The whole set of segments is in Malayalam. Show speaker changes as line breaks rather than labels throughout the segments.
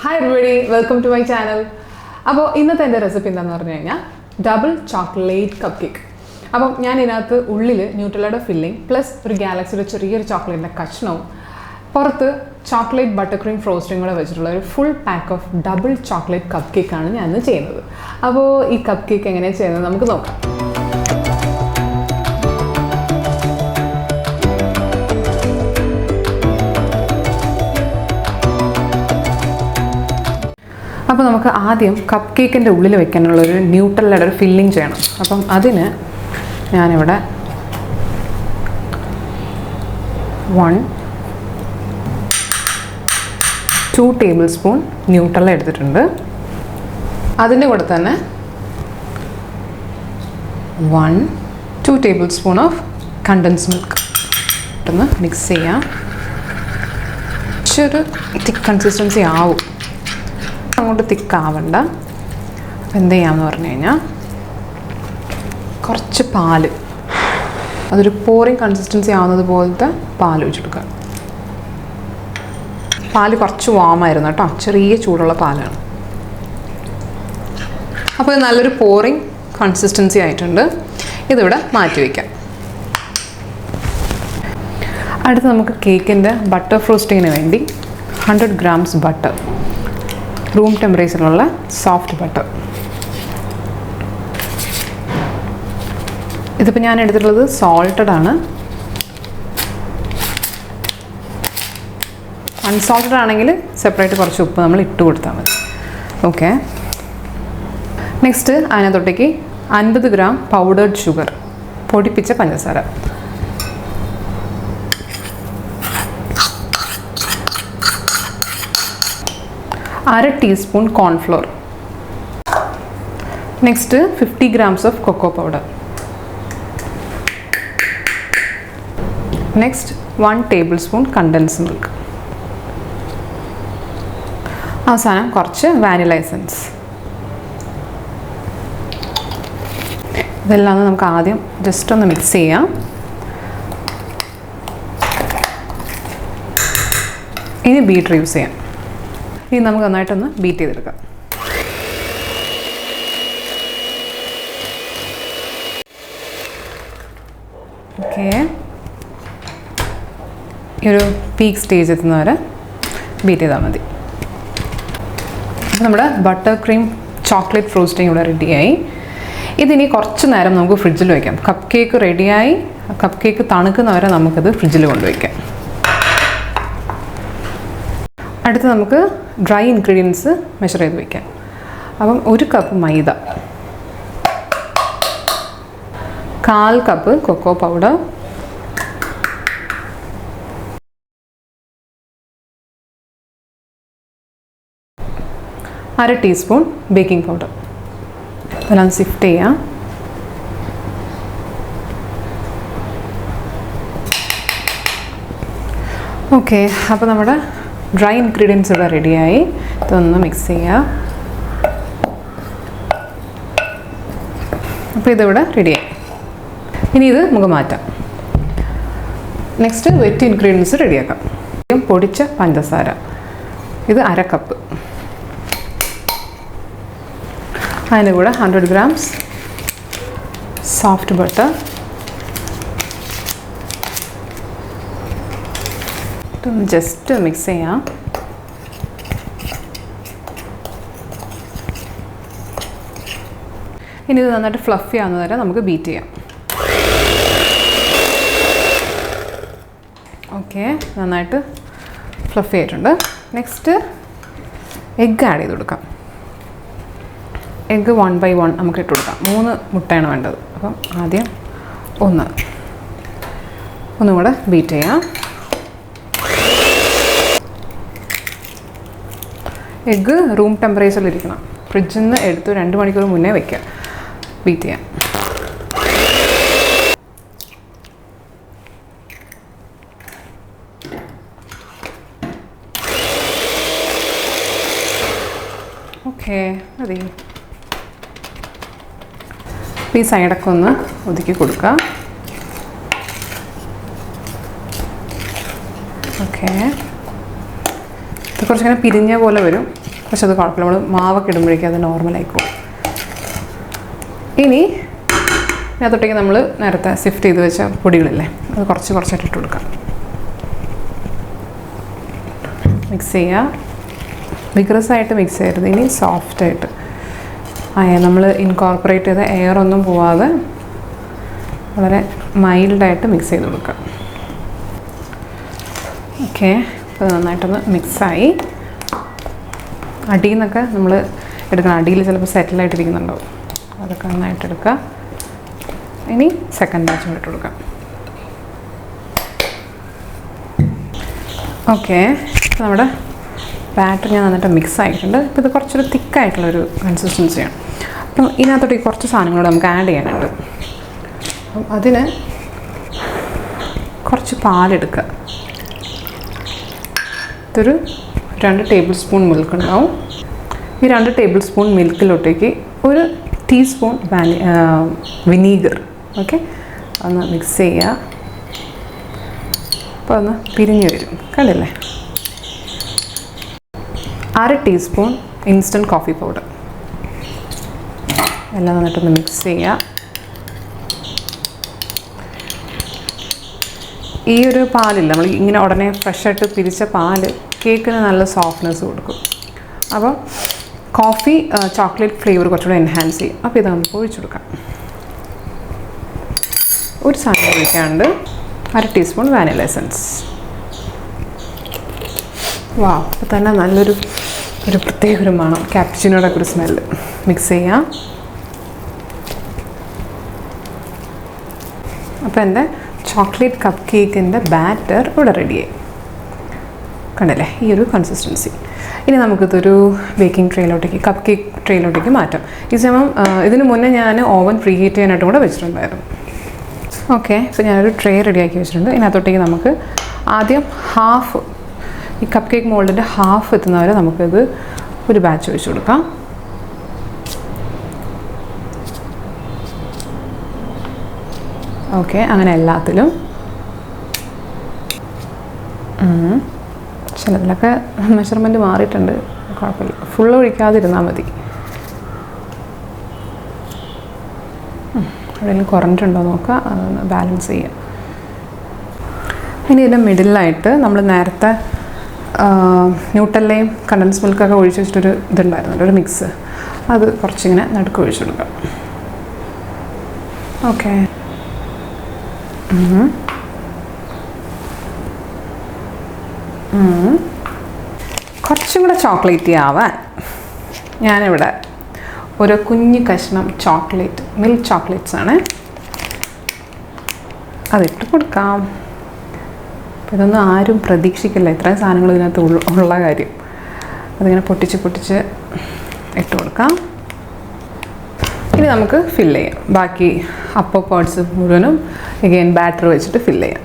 Hi everybody, welcome to my channel. അപ്പോൾ ഇന്നത്തെ എൻ്റെ റെസിപ്പി എന്താണെന്ന് പറഞ്ഞു കഴിഞ്ഞാൽ ഡബിൾ ചോക്ലേറ്റ് കപ്പ് കേക്ക്. അപ്പം ഞാൻ ഇതിനകത്ത് ഉള്ളിൽ ന്യൂട്രലയുടെ ഫില്ലിംഗ് പ്ലസ് ഒരു ഗാലക്സിയുടെ ചെറിയൊരു ചോക്ലേറ്റിൻ്റെ കഷ്ണവും പുറത്ത് ചോക്ലേറ്റ് ബട്ടർ ക്രീം ഫ്രോസ്റ്റിംഗ് കൂടെ വെച്ചിട്ടുള്ള ഒരു full pack of double chocolate cup കേക്കാണ് ഞാൻ ഇന്ന് ചെയ്യുന്നത്. അപ്പോൾ ഈ കപ്പ് കേക്ക് എങ്ങനെയാണ് ചെയ്യുന്നത് നമുക്ക് നോക്കാം. അപ്പോൾ നമുക്ക് ആദ്യം കപ്പ് കേക്കിൻ്റെ ഉള്ളിൽ വെക്കാനുള്ളൊരു ന്യൂട്രലയുടെ ഒരു ഫില്ലിംഗ് ചെയ്യണം. അപ്പം അതിന് ഞാനിവിടെ 2 ടേബിൾ സ്പൂൺ ന്യൂട്രല എടുത്തിട്ടുണ്ട്. അതിൻ്റെ കൂടെ തന്നെ 2 table spoon of condensed milk ഇട്ടൊന്ന് മിക്സ് ചെയ്യാം. ഇച്ചിരി തിക്ക് കൺസിസ്റ്റൻസി ആവും, അങ്ങോട്ട് തിക്കാവണ്ട. അപ്പം എന്ത് ചെയ്യാമെന്ന് പറഞ്ഞു കഴിഞ്ഞാൽ കുറച്ച് പാല്, അതൊരു പോറിങ് കൺസിസ്റ്റൻസി ആവുന്നത് പോലത്തെ പാൽ ഒഴിച്ചെടുക്കുക. പാല് കുറച്ച് വാമായിരുന്നു കേട്ടോ, ചെറിയ ചൂടുള്ള പാലാണ്. അപ്പോൾ ഇത് നല്ലൊരു പോറിങ് കൺസിസ്റ്റൻസി ആയിട്ടുണ്ട്. ഇതിവിടെ മാറ്റി വയ്ക്കാം. അടുത്ത് നമുക്ക് കേക്കിൻ്റെ ബട്ടർ ഫ്രോസ്റ്റിങ്ങിന് വേണ്ടി 100 grams ബട്ടർ, റൂം ടെമ്പറേച്ചറിലുള്ള സോഫ്റ്റ് ബട്ടർ. ഇതിപ്പോൾ ഞാൻ എടുത്തിട്ടുള്ളത് സോൾട്ടഡ് ആണ്. അൺസോൾട്ടഡ് ആണെങ്കിൽ സെപ്പറേറ്റ് കുറച്ച് ഉപ്പ് നമ്മൾ ഇട്ട് കൊടുത്താൽ മതി. ഓക്കെ, നെക്സ്റ്റ് അതിനകത്തൊട്ടേക്ക് 50 gram പൗഡേർഡ് ഷുഗർ, പൊടിപ്പിച്ച പഞ്ചസാര, അര teaspoon cornflour, next 50 grams of cocoa powder, next 1 tablespoon condensed milk, അവസാനം കുറച്ച് വാനില എസൻസ്. ഇതെല്ലാം നമുക്ക് ആദ്യം ജസ്റ്റ് ഒന്ന് മിക്സ് ചെയ്യാം. ഇനി ബീറ്റർ യൂസ് ചെയ്യാം. ഇനി നമുക്ക് നന്നായിട്ടൊന്ന് ബീറ്റ് ചെയ്തെടുക്കാം. ഓക്കെ, ഈ ഒരു പീക്ക് സ്റ്റേജ് എത്തുന്നവരെ ബീറ്റ് ചെയ്താൽ മതി. അപ്പോൾ നമ്മുടെ ബട്ടർ ക്രീം ചോക്ലേറ്റ് ഫ്രോസ്റ്റിംഗ് ഇവിടെ റെഡിയായി. ഇതിനി കുറച്ച് നേരം നമുക്ക് ഫ്രിഡ്ജിൽ വയ്ക്കാം. കപ്പ് കേക്ക് റെഡിയായി, കപ്പ് കേക്ക് തണുക്കുന്നവരെ നമുക്കിത് ഫ്രിഡ്ജിൽ കൊണ്ടുവയ്ക്കാം. അടുത്ത് നമുക്ക് ഡ്രൈ ഇൻഗ്രീഡിയൻസ് മെഷർ ചെയ്ത് വയ്ക്കാം. അപ്പം 1 cup maida, 1/4 cup cocoa powder, 1/2 teaspoon baking powder. ഇതെല്ലാം സിഫ്റ്റ് ചെയ്യാം. ഓക്കെ, അപ്പോൾ നമ്മുടെ ഡ്രൈ ഇൻഗ്രീഡിയൻസ് ഇവിടെ റെഡിയായി. ഇതൊന്ന് മിക്സ് ചെയ്യുക. അപ്പോൾ ഇതിവിടെ റെഡിയായി. ഇനി ഇത് നമുക്ക് മാറ്റാം. നെക്സ്റ്റ് വെറ്റ് ഇൻഗ്രീഡിയൻസ് റെഡിയാക്കാം. പൊടിച്ച പഞ്ചസാര, ഇത് 1/2 കപ്പ്. അതിൻ്റെ കൂടെ 100 grams soft butter, just mix ചെയ്യാം. ഇനി ഇത് നന്നായിട്ട് ഫ്ലഫി ആവുന്നത് വരെ നമുക്ക് ബീറ്റ് ചെയ്യാം. ഓക്കെ, നന്നായിട്ട് ഫ്ലഫി ആയിട്ടുണ്ട്. നെക്സ്റ്റ് എഗ്ഗ് ആഡ് ചെയ്ത് കൊടുക്കാം. എഗ്ഗ് 1 by 1 നമുക്ക് ഇട്ട് കൊടുക്കാം. 3 മുട്ടയാണ് വേണ്ടത്. അപ്പം ആദ്യം ഒന്നും കൂടെ ബീറ്റ് ചെയ്യാം. എഗ്ഗ് റൂം ടെമ്പറേച്ചറിലിരിക്കണം. ഫ്രിഡ്ജിൽ നിന്ന് എടുത്ത് 2 മണിക്കൂർ മുന്നേ വയ്ക്കുക. ബീറ്റ് ചെയ്യാം. ഓക്കെ, മതി. ഈ സൈഡൊക്കെ ഒന്ന് ഒതുക്കി കൊടുക്കുക. ഓക്കെ, കുറച്ചിങ്ങനെ പിരിഞ്ഞ പോലെ വരും, പക്ഷെ അത് കുഴപ്പമില്ല, നമ്മൾ മാവൊക്കെ ഇടുമ്പോഴേക്കും അത് നോർമലായിക്കോളും. ഇനി അതിനകത്തോട്ടേക്ക് നമ്മൾ നേരത്തെ സിഫ്റ്റ് ചെയ്ത് വെച്ച പൊടികളില്ലേ, അത് കുറച്ചായിട്ട് ഇട്ട് കൊടുക്കാം. മിക്സ് ചെയ്യുക, വിഗ്രസ് ആയിട്ട് മിക്സ് ചെയ്യരുത്, ഇനി സോഫ്റ്റായിട്ട് നമ്മൾ ഇൻകോർപ്പറേറ്റ് ചെയ്ത എയർ ഒന്നും പോവാതെ വളരെ മൈൽഡായിട്ട് മിക്സ് ചെയ്ത് കൊടുക്കുക. ഓക്കെ, അപ്പോൾ നന്നായിട്ടൊന്ന് മിക്സായി. അടിയിൽ നിന്നൊക്കെ നമ്മൾ എടുക്കണം, അടിയിൽ ചിലപ്പോൾ സെറ്റിലായിട്ടിരിക്കുന്നുണ്ടാവും, അതൊക്കെ നന്നായിട്ട് എടുക്കുക. ഇനി സെക്കൻഡ് ബാച്ചും ഇട്ട് കൊടുക്കാം. ഓക്കെ, അപ്പോൾ നമ്മുടെ ബാറ്റർ ഞാൻ നന്നായിട്ട് മിക്സ് ആയിട്ടുണ്ട്. ഇപ്പോൾ ഇത് കുറച്ചൊരു തിക്കായിട്ടുള്ളൊരു കൺസിസ്റ്റൻസിയാണ്. അപ്പം ഇതിനകത്തോട്ട് കുറച്ച് സാധനങ്ങളോട് നമുക്ക് ആഡ് ചെയ്യാനുണ്ട്. അപ്പം അതിന് കുറച്ച് പാലെടുക്കുക. ഇതൊരു 2 ടേബിൾ സ്പൂൺ മിൽക്ക് ഉണ്ടാവും. ഈ 2 ടേബിൾ സ്പൂൺ മിൽക്കിലോട്ടേക്ക് 1 ടീസ്പൂൺ വിനീഗർ. ഓക്കെ, ഒന്ന് മിക്സ് ചെയ്യുക. അപ്പോൾ ഒന്ന് പിരിഞ്ഞ് വരും, കണ്ടില്ലേ? 1/2 ടീസ്പൂൺ ഇൻസ്റ്റൻറ്റ് കോഫി പൗഡർ. എല്ലാം നന്നായിട്ടൊന്ന് മിക്സ് ചെയ്യുക. ഈ ഒരു പാലില്ല, നമ്മൾ ഇങ്ങനെ ഉടനെ ഫ്രഷായിട്ട് പിരിച്ച പാല് കേക്കിന് നല്ല സോഫ്റ്റ്നെസ് കൊടുക്കും. അപ്പോൾ കോഫി ചോക്ലേറ്റ് ഫ്ലേവർ കുറച്ചുകൂടെ എൻഹാൻസ് ചെയ്യും. അപ്പോൾ ഇത് നമുക്ക് ഒഴിച്ചു കൊടുക്കാം. ഒരു സാധനം ഒഴിക്കാണ്ട് 1/2 ടീസ്പൂൺ വാനില എസൻസ്. വാ, അപ്പോൾ തന്നെ നല്ലൊരു പ്രത്യേക ഒരു മണം, ക്യാപ്ച്ചിനോടെ ഒരു സ്മെല്ല്. മിക്സ് ചെയ്യാം. അപ്പോൾ എൻ്റെ ചോക്ലേറ്റ് കപ്പ് കേക്കിൻ്റെ ബാറ്റർ ഇവിടെ റെഡിയായി, കണ്ടല്ലേ? ഈ ഒരു കൺസിസ്റ്റൻസി. ഇനി നമുക്കിതൊരു ബേക്കിംഗ് ട്രേയിലോട്ടേക്ക്, കപ്പ് കേക്ക് ട്രേയിലോട്ടേക്ക് മാറ്റാം. ഈ സമയം ഇതിന് മുന്നേ ഞാൻ ഓവൻ പ്രീ ഹീറ്റ് ചെയ്യാനായിട്ടും കൂടെ വെച്ചിട്ടുണ്ടായിരുന്നു. ഓക്കെ, ഇപ്പോൾ ഞാനൊരു ട്രേ റെഡിയാക്കി വെച്ചിട്ടുണ്ട്. ഇതിനകത്തോട്ടേക്ക് നമുക്ക് ആദ്യം ഹാഫ്, ഈ കപ്പ് കേക്ക് മോൾഡിൻ്റെ ഹാഫ് എത്തുന്നവരെ നമുക്കിത് ഒരു ബാച്ച് ഒഴിച്ചു കൊടുക്കാം. ഓക്കെ, അങ്ങനെ എല്ലാത്തിലും. ചിലതിലൊക്കെ മെഷർമെൻറ്റ് മാറിയിട്ടുണ്ട്, കുഴപ്പമില്ല, ഫുള്ള് ഒഴിക്കാതിരുന്നാൽ മതി. എവിടെയെങ്കിലും കുറഞ്ഞിട്ടുണ്ടോ നോക്കുക, അതൊന്ന് ബാലൻസ് ചെയ്യുക. ഇനി ഇതിൻ്റെ മിഡിലായിട്ട് നമ്മൾ നേരത്തെ ന്യൂട്ടല്ലയും കണ്ടൻസ് മിൽക്കൊക്കെ ഒഴിച്ച് വെച്ചിട്ടൊരു ഇതുണ്ടായിരുന്നല്ലോ, ഒരു മിക്സ്, അത് കുറച്ചിങ്ങനെ നടുക്ക് ഒഴിച്ചു കൊടുക്കാം. ഓക്കെ, കുറച്ചും കൂടെ ചോക്ലേറ്റി ആവാൻ ഞാനിവിടെ ഒരു കുഞ്ഞു കഷ്ണം ചോക്ലേറ്റ്, മിൽക്ക് ചോക്ലേറ്റ്സ് ആണ്, അതിട്ട് കൊടുക്കാം. അപ്പോൾ ഇതൊന്നും ആരും പ്രതീക്ഷിക്കില്ല, ഇത്രയും സാധനങ്ങൾ ഇതിനകത്ത് ഉള്ള കാര്യം. അതിങ്ങനെ പൊട്ടിച്ച് ഇട്ട് കൊടുക്കാം. ഇനി നമുക്ക് ഫില്ല് ചെയ്യാം. ബാക്കി അപ്പർ പാർട്സ് മുഴുവനും അഗെയിൻ ബാറ്റർ വെച്ചിട്ട് ഫില്ല് ചെയ്യാം.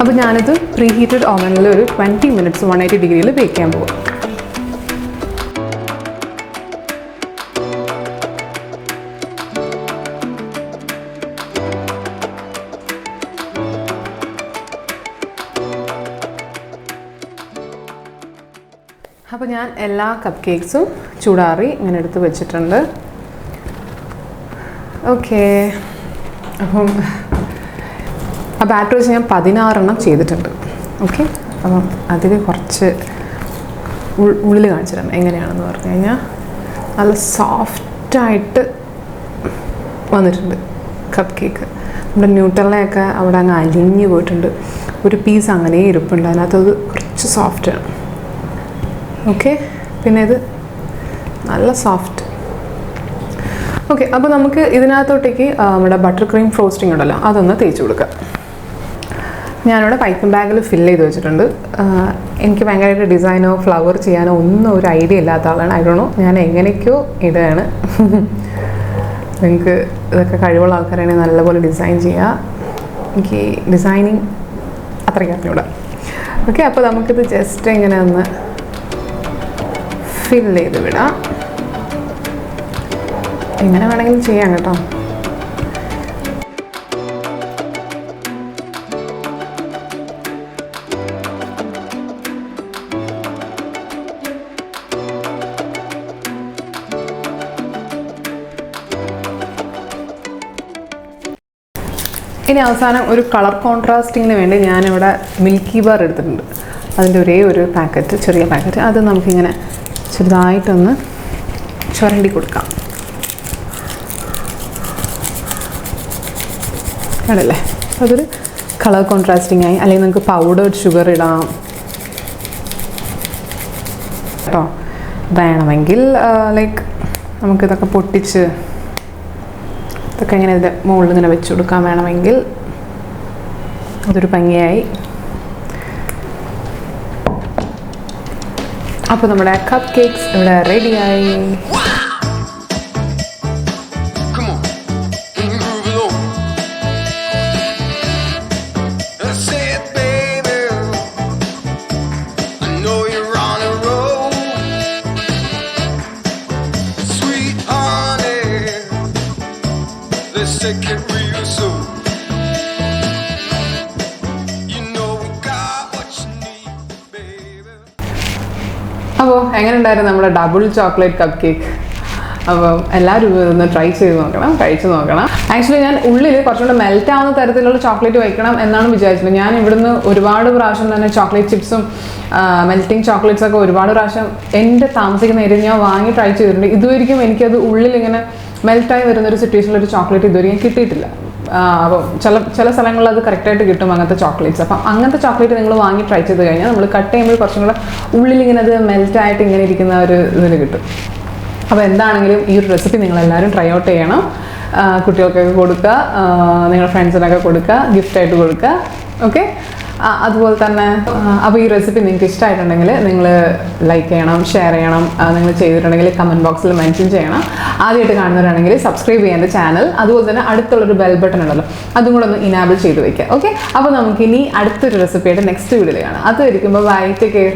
അപ്പോൾ ഞാനിത് പ്രീ ഹീറ്റഡ് ഓവനിൽ ഒരു 20 മിനിറ്റ്സ് 180 ഡിഗ്രിയിൽ ബേക്ക് ചെയ്യാൻ പോകും. അപ്പോൾ ഞാൻ എല്ലാ കപ്പ് കേക്ക്സും ചൂടാറി ഇങ്ങനെ എടുത്ത് വെച്ചിട്ടുണ്ട്. ഓക്കെ, അപ്പം ആ ബാറ്റർ വെച്ച് ഞാൻ 16 ചെയ്തിട്ടുണ്ട്. ഓക്കെ, അപ്പം അതിൽ കുറച്ച് ഉള്ളിൽ കാണിച്ചിട്ടുണ്ട് എങ്ങനെയാണെന്ന് പറഞ്ഞു കഴിഞ്ഞാൽ നല്ല സോഫ്റ്റായിട്ട് വന്നിട്ടുണ്ട് കപ്പ് കേക്ക്. നമ്മുടെ ന്യൂട്ടല്ലയൊക്കെ അവിടെ അങ്ങ് അലിഞ്ഞു പോയിട്ടുണ്ട്, ഒരു പീസ് അങ്ങനെ ഇരിപ്പുണ്ട്, അതിനകത്തത് കുറച്ച് സോഫ്റ്റാണ്. ഓക്കെ, പിന്നെ ഇത് നല്ല സോഫ്റ്റ്. ഓക്കെ, അപ്പോൾ നമുക്ക് ഇതിനകത്തോട്ടേക്ക് നമ്മുടെ ബട്ടർ ക്രീം ഫ്രോസ്റ്റിംഗ് ഉണ്ടല്ലോ, അതൊന്ന് തേച്ച് കൊടുക്കാം. ഞാനിവിടെ പൈപ്പിംഗ് ബാഗിൽ ഫില്ല് ചെയ്ത് വെച്ചിട്ടുണ്ട്. എനിക്ക് ഭയങ്കരമായിട്ട് ഡിസൈനോ ഫ്ലവർ ചെയ്യാനോ ഒന്നും ഒരു ഐഡിയ ഇല്ലാത്ത ആളാണ്. ഐ ഡോണ്ട് നോ, ഞാൻ എങ്ങനെയൊക്കെയോ ഇതാണ്. നിങ്ങൾക്ക് ഇതൊക്കെ കഴിവുള്ള ആൾക്കാരാണെങ്കിൽ നല്ലപോലെ ഡിസൈൻ ചെയ്യുക. എനിക്ക് ഡിസൈനിങ് അത്രയ്ക്ക് അറിഞ്ഞൂടാ. ഓക്കെ, അപ്പോൾ നമുക്കിത് ജസ്റ്റ് ഇങ്ങനെ ഒന്ന് ഫിൽ ചെയ്ത് വിടാം. എങ്ങനെ വേണമെങ്കിലും ചെയ്യാം കേട്ടോ. ഇനി അവസാനം ഒരു കളർ കോൺട്രാസ്റ്റിങ്ങിന് വേണ്ടി ഞാനിവിടെ മിൽക്കി ബാർ എടുത്തിട്ടുണ്ട്. അതിൻ്റെ ഒരേ ഒരു പാക്കറ്റ്, ചെറിയ പാക്കറ്റ്, അത് നമുക്കിങ്ങനെ ചെറുതായിട്ടൊന്ന് ചുരണ്ടി കൊടുക്കാം. ആണല്ലേ, അതൊരു കളർ കോൺട്രാസ്റ്റിംഗ് ആയി. അല്ലെങ്കിൽ നമുക്ക് പൗഡേർഡ് ഷുഗർ ഇടാം കേട്ടോ. വേണമെങ്കിൽ ലൈക്ക് നമുക്കിതൊക്കെ പൊട്ടിച്ച് ഇതൊക്കെ ഇങ്ങനെ ഇതിൻ്റെ മുകളിൽ ഇങ്ങനെ വെച്ച് കൊടുക്കാൻ വേണമെങ്കിൽ അതൊരു ഭംഗിയായി. അപ്പോൾ നമ്മുടെ കപ്പ് കേക്ക്സ് ഇവിടെ റെഡിയായി. അപ്പോൾ എങ്ങനെ ഉണ്ടായിരുന്നു നമ്മുടെ ഡബിൾ ചോക്ലേറ്റ് കപ്പ് കേക്ക്? അപ്പം എല്ലാവരും ഇതൊന്ന് ട്രൈ ചെയ്ത് നോക്കണം, കഴിച്ച് നോക്കണം. ആക്ച്വലി ഞാൻ ഉള്ളിൽ കുറച്ചുകൂടെ മെൽറ്റ് ആവുന്ന തരത്തിലുള്ള ചോക്ലേറ്റ് വയ്ക്കണം എന്നാണ് വിചാരിച്ചത്. ഞാൻ ഇവിടുന്ന് ഒരുപാട് പ്രാവശ്യം തന്നെ ചോക്ലേറ്റ് ചിപ്സും മെൽറ്റിംഗ് ചോക്ലേറ്റ്സ് ഒക്കെ ഒരുപാട് പ്രാവശ്യം എൻ്റെ താമസിക്കുന്ന ഏരിയ ഞാൻ വാങ്ങി ട്രൈ ചെയ്തിട്ടുണ്ട്. ഇതുവരെയും എനിക്കത് ഉള്ളിൽ ഇങ്ങനെ മെൽറ്റായി വരുന്നൊരു സിറ്റുവേഷനിലൊരു ചോക്ലേറ്റ് ഇതുവരെയും കിട്ടിയിട്ടില്ല. അപ്പോൾ ചില സ്ഥലങ്ങളിൽ അത് കറക്റ്റായിട്ട് കിട്ടും അങ്ങനത്തെ ചോക്ലേറ്റ്സ്. അപ്പം അങ്ങനത്തെ ചോക്ലേറ്റ് നിങ്ങൾ വാങ്ങി ട്രൈ ചെയ്ത് കഴിഞ്ഞാൽ നമ്മൾ കട്ട് ചെയ്യുമ്പോൾ കുറച്ചും കൂടെ ഉള്ളിൽ ഇങ്ങനെ അത് മെൽറ്റായിട്ട് ഇങ്ങനെ ഇരിക്കുന്ന ഒരു ഇതിൽ കിട്ടും. അപ്പോൾ എന്താണെങ്കിലും ഈ ഒരു റെസിപ്പി നിങ്ങളെല്ലാവരും ട്രൈ ഔട്ട് ചെയ്യണം. കുട്ടികൾക്കൊക്കെ കൊടുക്കുക, നിങ്ങളുടെ ഫ്രണ്ട്സിനൊക്കെ കൊടുക്കുക, ഗിഫ്റ്റായിട്ട് കൊടുക്കുക. ഓക്കെ, അതുപോലെ തന്നെ അപ്പോൾ ഈ റെസിപ്പി നിങ്ങൾക്ക് ഇഷ്ടമായിട്ടുണ്ടെങ്കിൽ നിങ്ങൾ ലൈക്ക് ചെയ്യണം, ഷെയർ ചെയ്യണം. നിങ്ങൾ ചെയ്തിട്ടുണ്ടെങ്കിൽ കമൻറ്റ് ബോക്സിൽ മെൻഷൻ ചെയ്യണം. ആദ്യമായിട്ട് കാണുന്നവരാണെങ്കിൽ സബ്സ്ക്രൈബ് ചെയ്യാൻ എൻ്റെ ചാനൽ. അതുപോലെ തന്നെ അടുത്തുള്ളൊരു ബെൽ ബട്ടൺ ഉണ്ടല്ലോ, അതും കൂടെ ഒന്ന് ഇനാബിൾ ചെയ്ത് വയ്ക്കുക. ഓക്കെ, അപ്പോൾ നമുക്കിനി അടുത്തൊരു റെസിപ്പിയായിട്ട് നെക്സ്റ്റ് വീഡിയോയിൽ കാണാം. അത് വരിക്കുമ്പോൾ ബൈ, ടേക്ക് കെയർ.